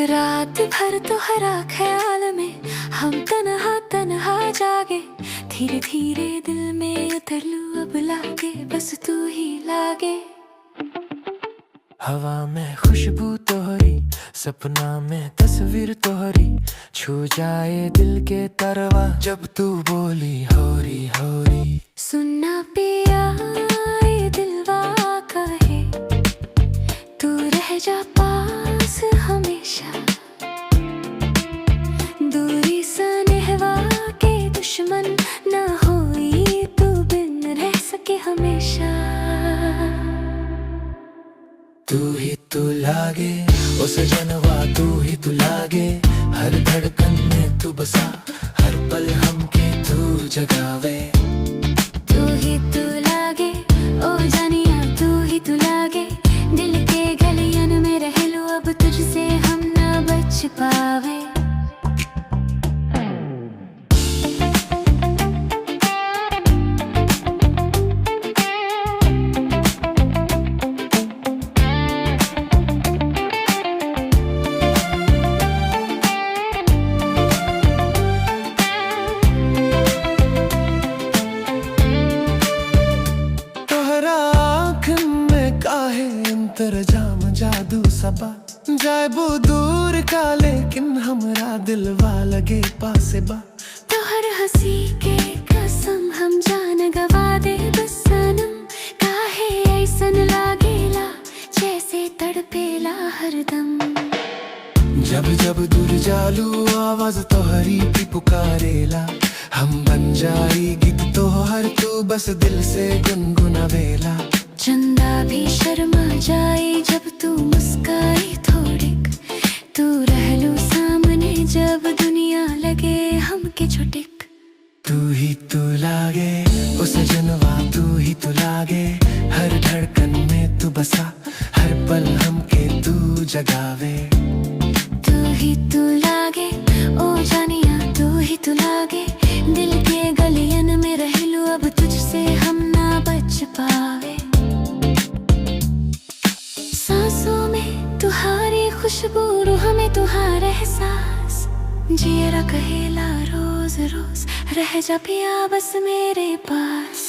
रात भर तो हरा ख्याल में हम तन्हा तन्हा जागे। धीरे धीरे दिल में उतर लूं अब लागे, बस तू ही लागे। हवा में खुशबू तोहरी, सपना में तस्वीर तोहरी, छू जाए दिल के तरवा जब तू बोली होरी होरी। सुनना पिया ये दिलवा कहे, तू रह जा पास हमेशा। दूरी सनेहवा के दुश्मन ना होई, तू बिन रह सके हमेशा। तू ही तू लागे ओ सजनवा, तू ही तू लागे। हर धड़कन में तू बसा, हर पल हमके तू जगावे। तू ही तू लागे ओ जानिया, तू ही तू लागे। दिल के गलियन में रह लूं अब तुझसे हम ना बच पावे। जाम जादू सबा जाए वो दूर का, लेकिन हमरा दिलवा लगे पासे बा। तोहर हंसी के कसम हम जान गवा दे बस सनम। काहे ऐसन लागेला जैसे तड़पेला हरदम। जब जब दूर जालू आवाज तोहरी भी पुकारेला। हम बन जाई गीत तोहर, तू बस दिल से गुनगुनावेला। चंदा भी शर्मा जाए जब तू मुस्काई थोड़िक। तू रह लू सामने जब दुनिया लगे हमके छुटिक। तू ही तू लागे ओ सजनवा, तू ही तू लागे। हर धड़कन में तू बसा, हर पल हमके तू जगावे। तू ही तू लागे ओ जानिया, तू ही तू लागे। दिल के गलियन में रह लूं अब तुझसे हम ना बच पावे। सांसों में तुम्हारी खुशबू, रूह में तुम्हारा एहसास। जियरा कहेला रोज रोज रह जा पिया बस मेरे पास।